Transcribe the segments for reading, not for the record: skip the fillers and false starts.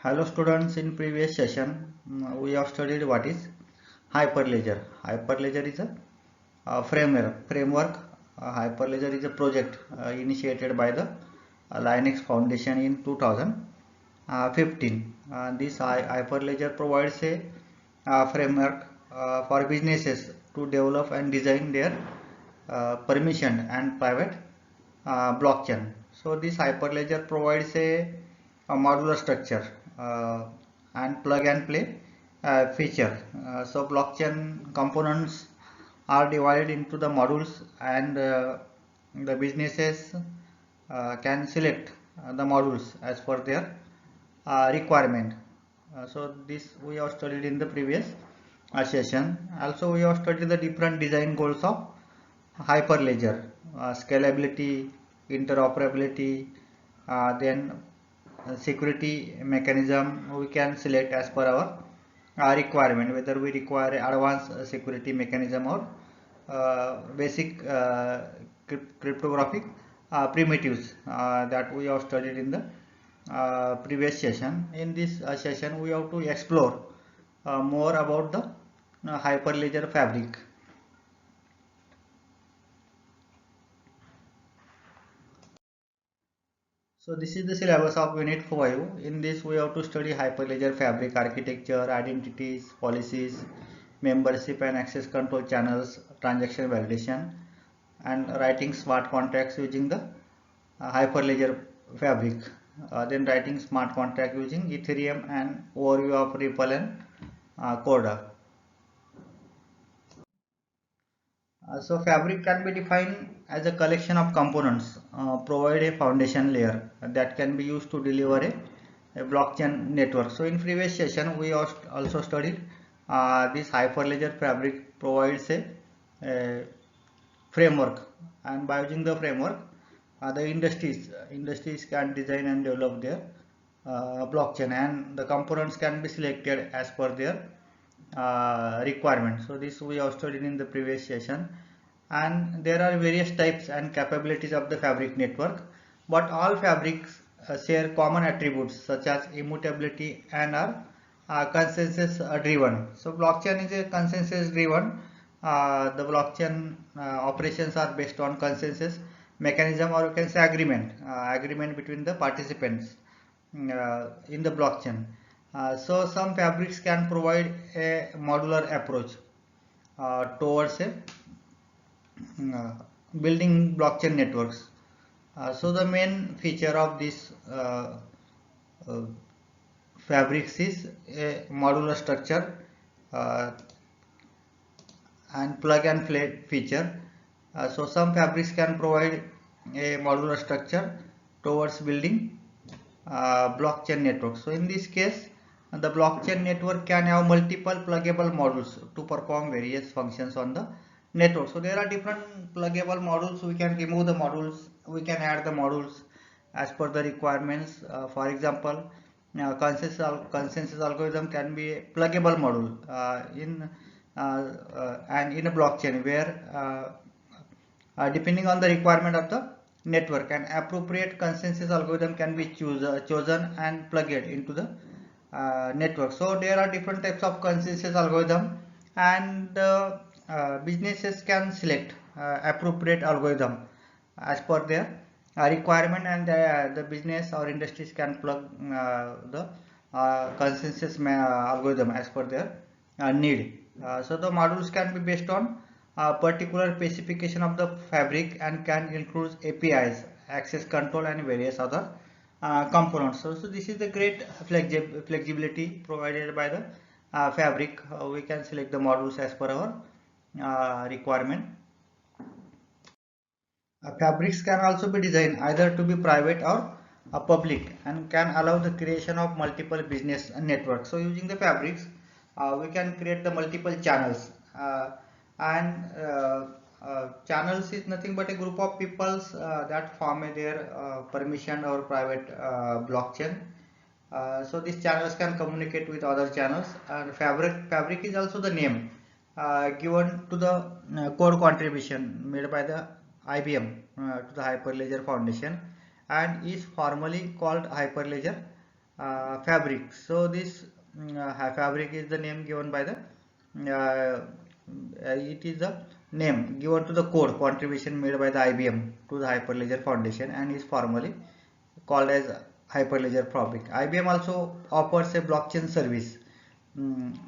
Hello students, in previous session we have studied what is Hyperledger. Hyperledger is a framework. Hyperledger is a project initiated by the Linux Foundation in 2015. This Hyperledger provides a framework for businesses to develop and design their permissioned and private blockchain. So this Hyperledger provides a modular structure and plug and play feature. So blockchain components are divided into the modules, and the businesses can select the modules as per their requirement. So this we have studied in the previous session. Also we have studied the different design goals of Hyperledger: scalability, interoperability, then security mechanism we can select as per our requirement, whether we require advanced security mechanism or basic cryptographic primitives that we have studied in the previous session. In this session we have to explore more about the Hyperledger Fabric. So this is the syllabus of Unit 5. In this we have to study Hyperledger Fabric architecture, identities, policies, membership and access control channels, transaction validation, and writing smart contracts using the Hyperledger Fabric. Then writing smart contract using Ethereum and overview of Ripple and Corda. So Fabric can be defined as a collection of components, provide a foundation layer that can be used to deliver a blockchain network. So in previous session we also studied this Hyperledger Fabric provides a framework, and by using the framework the industries can design and develop their blockchain, and the components can be selected as per their requirement. So this we have studied in the previous session, and there are various types and capabilities of the Fabric network, but all fabrics share common attributes such as immutability and are consensus driven. So blockchain is a consensus driven. The blockchain operations are based on consensus mechanism, or you can say agreement between the participants in the blockchain. So some fabrics can provide a modular approach towards a building blockchain networks. So the main feature of this uh, fabrics is a modular structure and plug and play feature. So some fabrics can provide a modular structure towards building blockchain network. So in this case the blockchain network can have multiple pluggable modules to perform various functions on the network. So there are different pluggable modules. We can remove the modules, we can add the modules as per the requirements. For example, consensus algorithm can be a pluggable module and in a blockchain where depending on the requirement of the network, an appropriate consensus algorithm can be chosen and plugged into the network. So there are different types of consensus algorithm, and businesses can select appropriate algorithm as per their requirement, and the business or industries can plug the consensus algorithm as per their need. So the modules can be based on particular specification of the fabric and can include APIs, access control and various other components. So this is the great flexibility provided by the fabric. We can select the modules as per our requirement. Fabrics can also be designed either to be private or public, and can allow the creation of multiple business networks. So using the fabrics we can create the multiple channels, and channels is nothing but a group of peoples that form their permission or private blockchain. So these channels can communicate with other channels, and fabric is also the name given to the core contribution made by the IBM to the Hyperledger Foundation, and is formally called Hyperledger fabric. So this fabric is the name given by the it is the name given to the code contribution made by the IBM to the Hyperledger Foundation and is formally called as Hyperledger Fabric. IBM also offers a blockchain service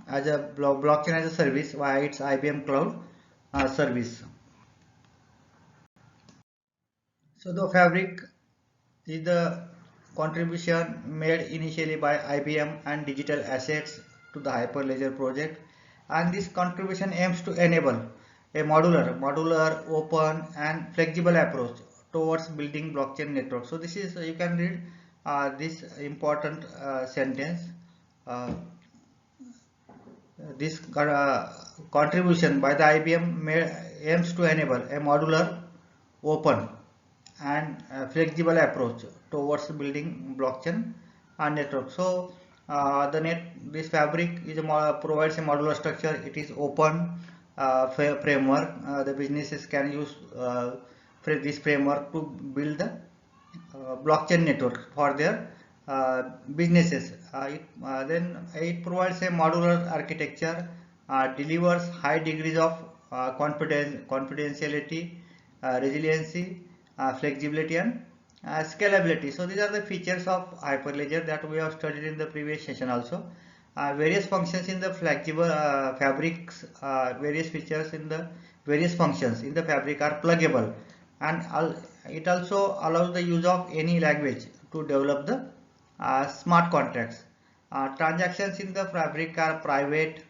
as a blockchain as a service via its IBM Cloud service. So the Fabric is the contribution made initially by IBM and digital assets to the Hyperledger project, and this contribution aims to enable a modular, open and flexible approach towards building blockchain network. So this is, you can read this important sentence. This contribution by the IBM aims to enable a modular, open and flexible approach towards building blockchain network. So this fabric is provides a modular structure. It is open framework. The businesses can use this framework to build the blockchain network for their businesses. Then it provides a modular architecture, delivers high degrees of confidentiality, resiliency, flexibility and scalability. So these are the features of Hyperledger that we have studied in the previous session also. Various functions in the flexible fabrics, various features in the various functions in the fabric are pluggable, and it also allows the use of any language to develop the smart contracts. Transactions in the fabric are private,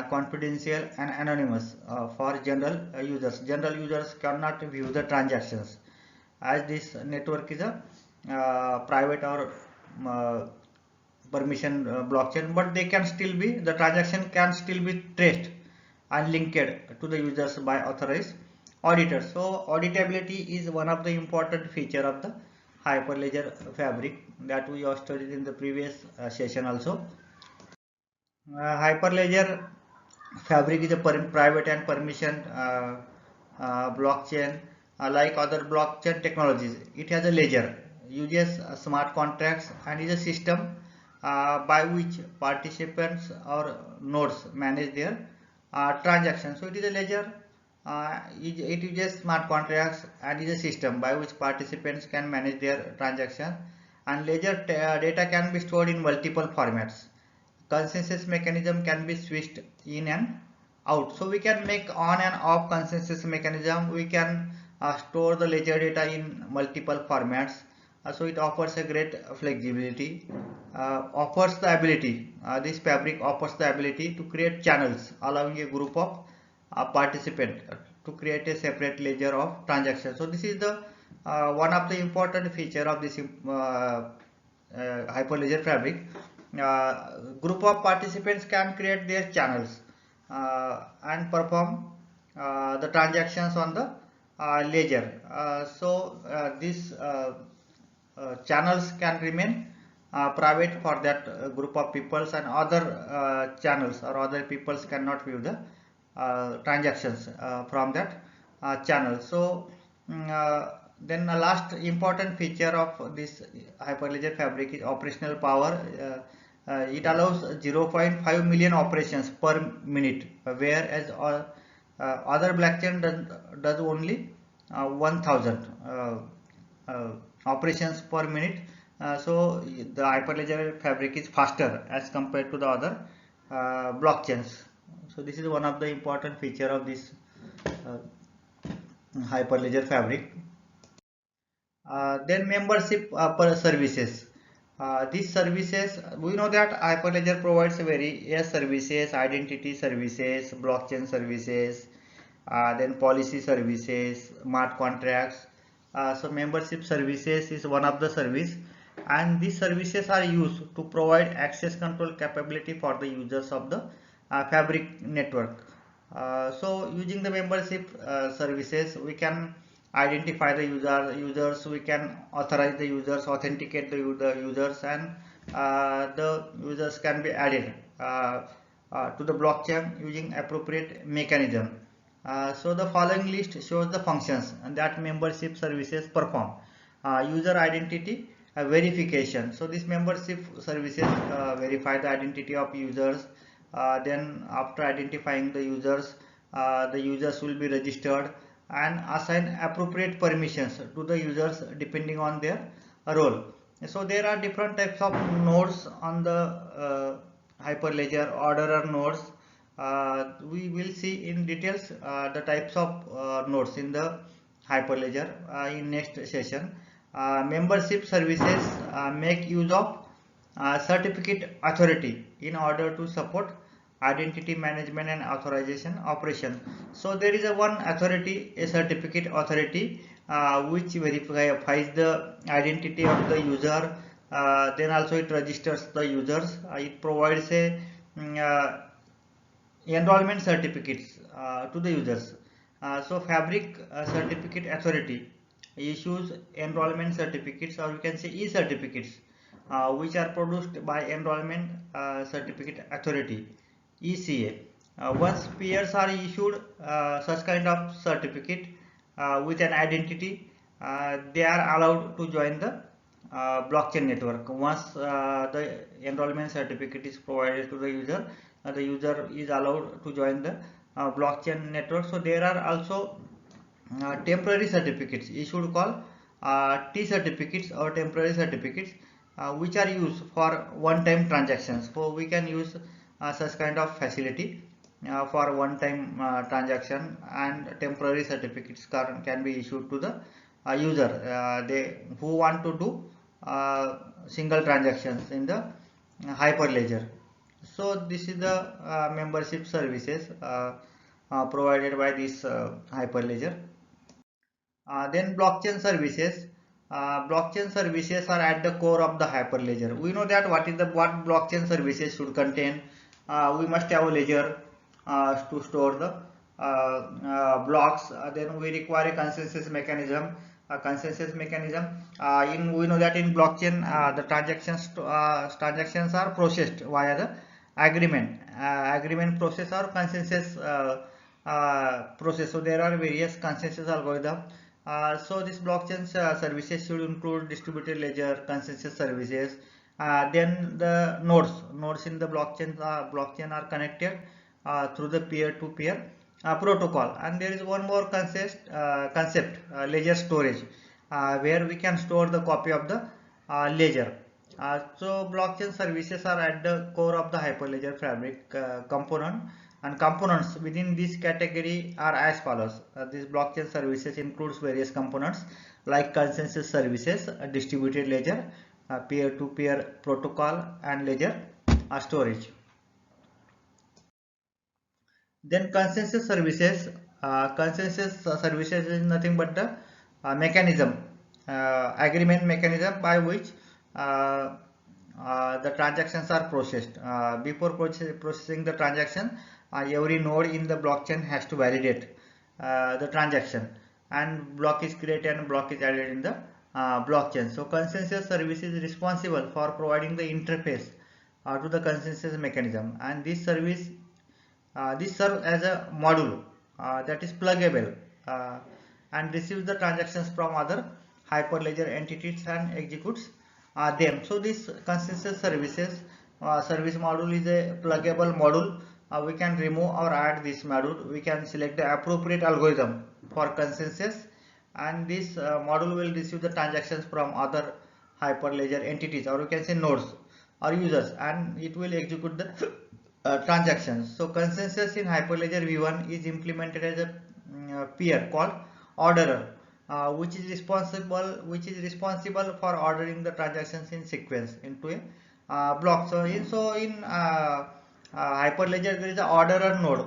confidential and anonymous for general users. General users cannot view the transactions as this network is a private or permission blockchain, but they can still be, the transaction can still be traced and linked to the users by authorized auditors. So auditability is one of the important feature of the Hyperledger Fabric that we have studied in the previous session also. Hyperledger Fabric is a private and permission blockchain. Like other blockchain technologies, it has a ledger, uses smart contracts and is a system by which participants or nodes manage their transactions. So it is a ledger, it uses smart contracts and is a system by which participants can manage their transactions, and ledger data can be stored in multiple formats. Consensus mechanism can be switched in and out. So we can make on and off consensus mechanism. We can store the ledger data in multiple formats. So it offers a great flexibility. Offers the ability. This fabric offers the ability to create channels, allowing a group of participants to create a separate ledger of transactions. So this is the one of the important feature of this Hyperledger Fabric. Group of participants can create their channels and perform the transactions on the ledger. So these channels can remain private for that group of peoples, and other channels or other peoples cannot view the transactions from that channel. So then the last important feature of this Hyperledger Fabric is operational power. It allows 0.5 million operations per minute, whereas other blockchain does only 1000 operations per minute. So the Hyperledger Fabric is faster as compared to the other blockchains. So this is one of the important feature of this Hyperledger Fabric. Then membership per services. These services, we know that Hyperledger provides various services: identity services, blockchain services, then policy services, smart contracts. So membership services is one of the service, and these services are used to provide access control capability for the users of the Fabric network. So using the membership services, we can identify the users, we can authorize the users, authenticate the users, and the users can be added to the blockchain using appropriate mechanism. So the following list shows the functions that membership services perform. User identity verification. So this membership services verify the identity of users. Then after identifying the users will be registered and assign appropriate permissions to the users depending on their role. So there are different types of nodes on the Hyperledger orderer nodes. We will see in details the types of nodes in the Hyperledger in next session. Membership services make use of certificate authority in order to support identity management and authorization operation. So there is a one authority, a certificate authority, which verifies the identity of the user. Then also it registers the users. It provides a enrollment certificates to the users. So Fabric certificate authority issues enrollment certificates, or you can say e-certificates, which are produced by enrollment certificate authority, ECA. Once peers are issued such kind of certificate with an identity, they are allowed to join the blockchain network. Once the enrollment certificate is provided to the user is allowed to join the blockchain network. So there are also temporary certificates issued called T certificates or temporary certificates, which are used for one-time transactions. So we can use such kind of facility for one-time transaction, and temporary certificates can be issued to the user they who want to do single transactions in the Hyperledger. So this is the membership services provided by this Hyperledger. Then blockchain services. Blockchain services are at the core of the Hyperledger. We know that what blockchain services should contain. We must have a ledger to store the blocks. Then we require a consensus mechanism. We know that in blockchain the transactions are processed via the agreement process or consensus process. So there are various consensus algorithms. So this blockchain services should include distributed ledger, consensus services. Then the nodes in the blockchain are connected through the peer-to-peer protocol. And there is one more concept, ledger storage, where we can store the copy of the ledger. So blockchain services are at the core of the Hyperledger Fabric component, and components within this category are as follows. This blockchain services includes various components like consensus services, distributed ledger, peer-to-peer protocol, and ledger storage. Then consensus services. Consensus services is nothing but the mechanism, agreement mechanism by which the transactions are processed. Before processing the transaction, every node in the blockchain has to validate the transaction, and block is created and block is added in the blockchain. So consensus service is responsible for providing the interface to the consensus mechanism, and this service serves as a module that is pluggable and receives the transactions from other Hyperledger entities and executes them. So this consensus services service module is a pluggable module. We can remove or add this module. We can select the appropriate algorithm for consensus, and this module will receive the transactions from other Hyperledger entities, or you can say nodes or users, and it will execute the transactions. So consensus in Hyperledger v1 is implemented as a peer called orderer, which is responsible for ordering the transactions in sequence into a block. So in Hyperledger there is an orderer node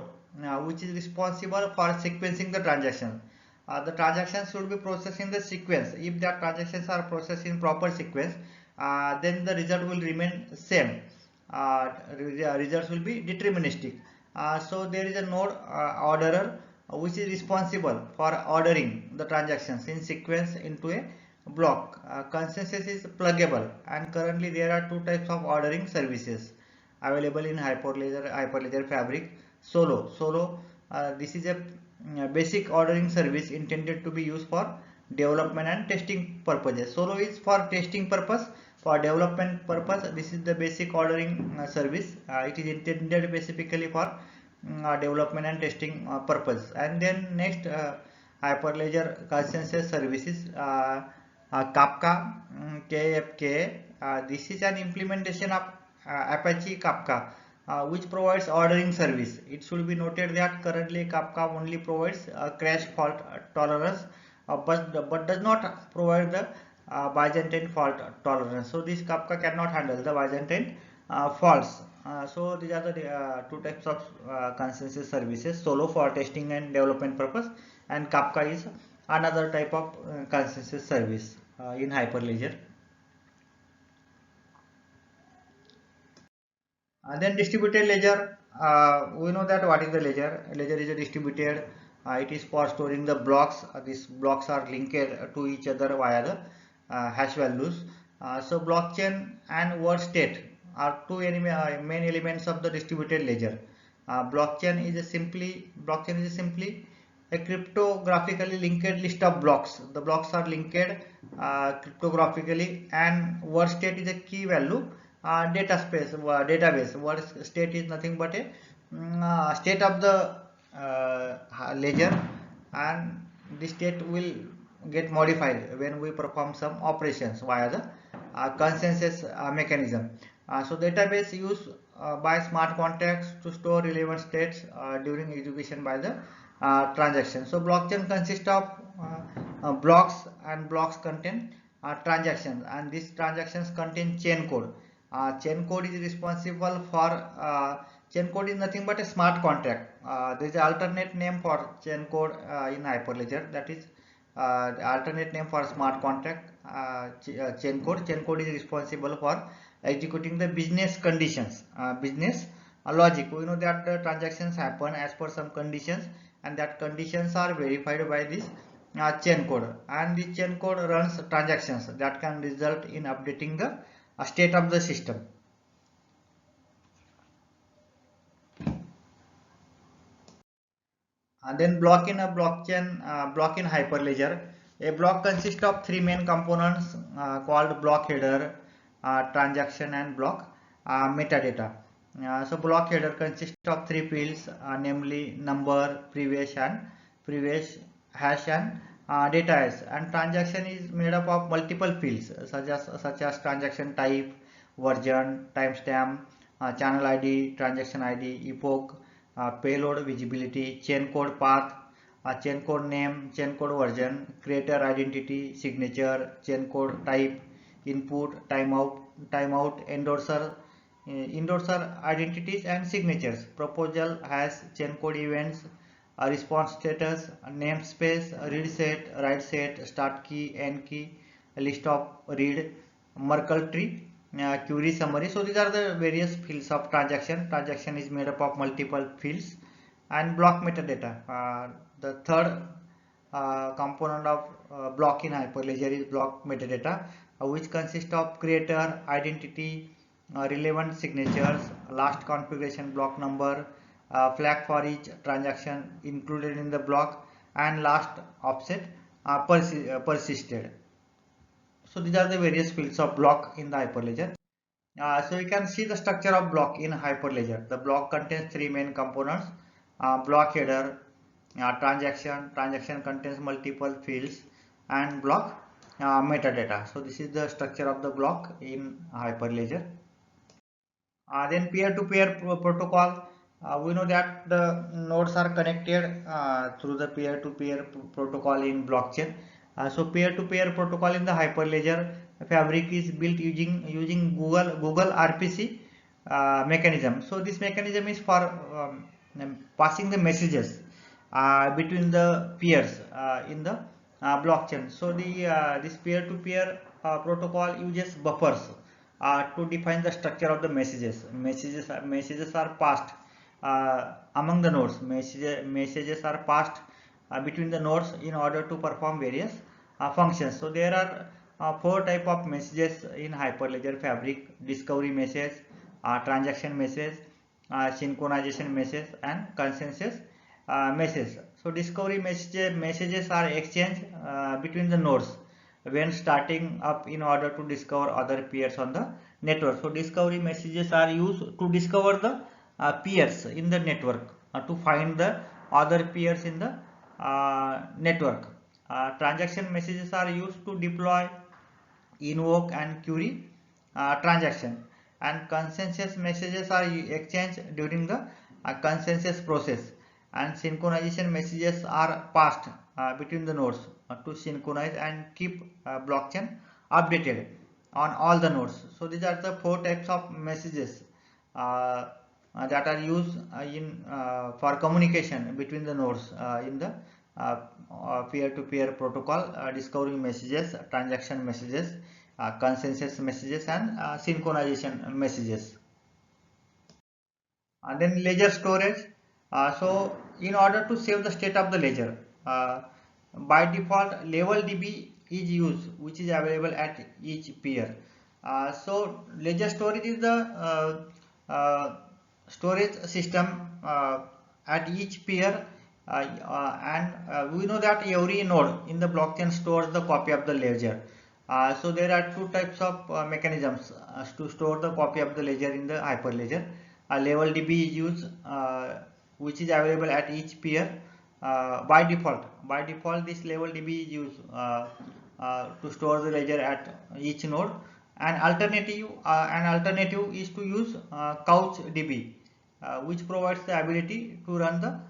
which is responsible for sequencing the transaction. The transactions should be processed in the sequence. If the transactions are processed in proper sequence, then the result will remain same. Results will be deterministic. So there is a node orderer which is responsible for ordering the transactions in sequence into a block. Consensus is pluggable, and currently there are two types of ordering services available in Hyperledger Fabric. Solo, this is a basic ordering service intended to be used for development and testing purposes. Solo is for testing purpose. For development purpose, this is the basic ordering service. It is intended specifically for development and testing purpose. And then next, Hyperledger consensus services, Kafka, KFK. This is an implementation of Apache Kafka, which provides ordering service. It should be noted that currently Kafka only provides crash fault tolerance, but does not provide the Byzantine fault tolerance. So this Kafka cannot handle the Byzantine faults. So these are the two types of consensus services: Solo for testing and development purpose, and Kafka is another type of consensus service in Hyperledger. Then distributed ledger, we know that what is the ledger. Ledger is a distributed, it is for storing the blocks. These blocks are linked to each other via the hash values. So blockchain and word state are two main elements of the distributed ledger. Blockchain is simply a cryptographically linked list of blocks. The blocks are linked cryptographically, and word state is a key value database. Word state is nothing but a state of the ledger, and the state will get modified when we perform some operations via the consensus mechanism. So database used by smart contracts to store relevant states during execution by the transaction. So blockchain consists of blocks, and blocks contain transactions, and these transactions contain chain code. Chain code is responsible for chain code is nothing but a smart contract. There is an alternate name for chain code in Hyperledger, that is the alternate name for smart contract, chain code. Chain code is responsible for executing the business conditions, business logic. We know that the transactions happen as per some conditions, and that conditions are verified by this chain code, and the chain code runs transactions that can result in updating the state of the system. And then block in a blockchain, block in Hyperledger. A block consists of three main components called block header, transaction, and block metadata. So block header consists of three fields, namely number, previous hash, and data hash. And transaction is made up of multiple fields such as transaction type, version, timestamp, channel ID, transaction ID, epoch, payload visibility, chain code path, chain code name, chain code version, creator identity, signature, chain code type, input, timeout, endorser identities, and signatures, proposal, has, chain code events, response status, namespace, read set, write set, start key, end key, list of read, Merkle tree, query summary. So these are the various fields of transaction. Transaction is made up of multiple fields. And block metadata. The third component of block in Hyperledger is block metadata, which consists of creator, identity, relevant signatures, last configuration block number, flag for each transaction included in the block, and last offset persisted. So these are the various fields of block in the Hyperledger. So you can see the structure of block in Hyperledger. The block contains three main components: block header, transaction contains multiple fields, and block metadata. So this is the structure of the block in Hyperledger. Then peer-to-peer protocol. We know that the nodes are connected through the peer-to-peer protocol in blockchain. So peer-to-peer protocol in the Hyperledger Fabric is built using Google RPC mechanism. So this mechanism is for passing the messages between the peers in the blockchain. So this peer-to-peer protocol uses buffers to define the structure of the messages. Messages are passed among the nodes. Messages are passed between the nodes in order to perform various functions. So there are four type of messages in Hyperledger Fabric: discovery message, transaction message, synchronization message, and consensus message. So discovery messages are exchanged between the nodes when starting up in order to discover other peers on the network. So discovery messages are used to discover the peers in the network, to find the other peers in the network. Transaction messages are used to deploy, invoke and query transaction, and consensus messages are exchanged during the consensus process, and synchronization messages are passed between the nodes to synchronize and keep blockchain updated on all the nodes. So these are the four types of messages that are used in for communication between the nodes in the peer-to-peer protocol: discovery messages, transaction messages, consensus messages, and synchronization messages. And then ledger storage. So in order to save the state of the ledger, by default level DB is used, which is available at each peer. So ledger storage is the storage system at each peer, and we know that every node in the blockchain stores the copy of the ledger. So there are two types of mechanisms to store the copy of the ledger in the Hyperledger. Level DB is used, which is available at each peer by default. By default, this level DB is used to store the ledger at each node. An alternative is to use couch DB, which provides the ability to run the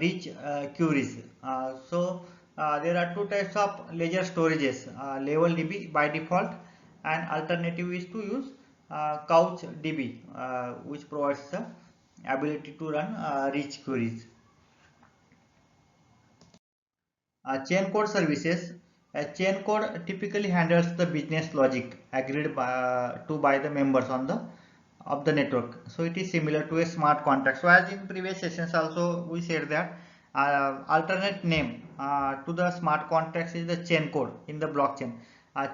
rich queries. There are two types of ledger storages: level DB by default, and alternative is to use couch DB, which provides the ability to run rich queries. Chain code services. Chain code typically handles the business logic agreed by the members on the of the network. So it is similar to a smart contract. So as in previous sessions also we said that alternate name to the smart contracts is the chain code in the blockchain.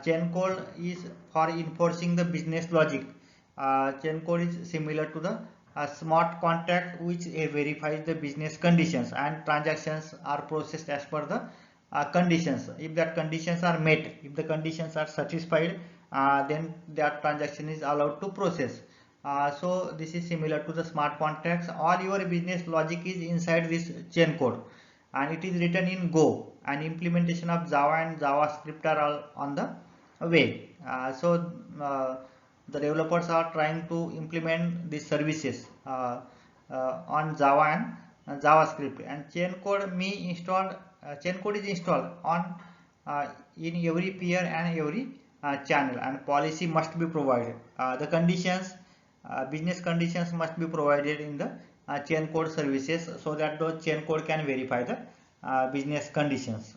Chain code is for enforcing the business logic. Chain code is similar to the smart contract, which verifies the business conditions, and transactions are processed as per the conditions. If that conditions are met, if the conditions are satisfied, then that transaction is allowed to process. So this is similar to the smart contracts. All your business logic is inside this chain code, and it is written in Go, and implementation of Java and JavaScript are all on the way. The developers are trying to implement these services on Java and JavaScript, and chain code is installed on in every peer and every channel, and policy must be provided. The conditions, business conditions must be provided in the chain code services, so that the chain code can verify the business conditions.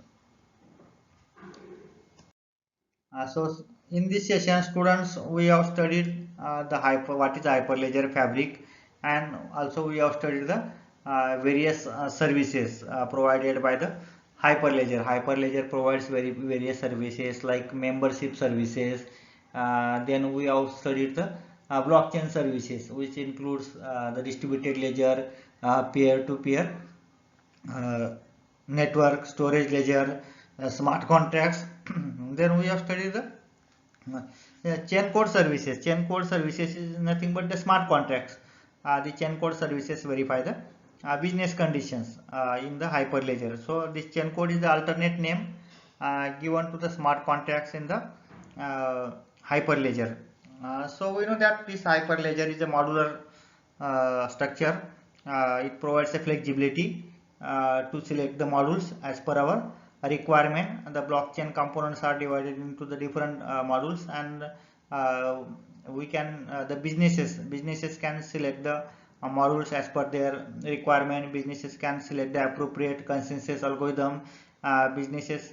So in this session, students, we have studied what is Hyperledger Fabric, and also we have studied the various services provided by the Hyperledger. Hyperledger provides various services like membership services. Then we have studied the blockchain services, which includes the distributed ledger, peer-to-peer network, storage ledger, smart contracts. Then we have studied the chain code services. Chain code services is nothing but the smart contracts. The chain code services verify the business conditions in the Hyperledger. So this chain code is the alternate name given to the smart contracts in the Hyperledger. So we know that this Hyperledger is a modular structure. It provides a flexibility to select the modules as per our requirement. The blockchain components are divided into the different modules, and the businesses can select the modules as per their requirement. Businesses can select the appropriate consensus algorithm. These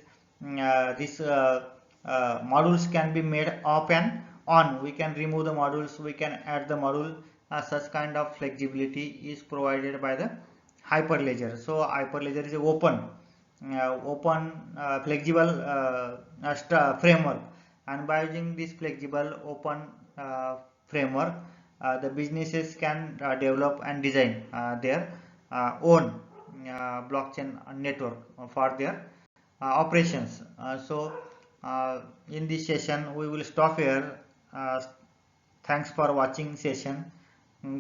modules can be made off and on. We can remove the modules, we can add the module. Such kind of flexibility is provided by the Hyperledger. So Hyperledger is a open flexible framework, and by using this flexible open framework, the businesses can develop and design their own blockchain network for their operations. In this session we will stop here. Thanks for watching session.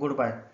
Goodbye.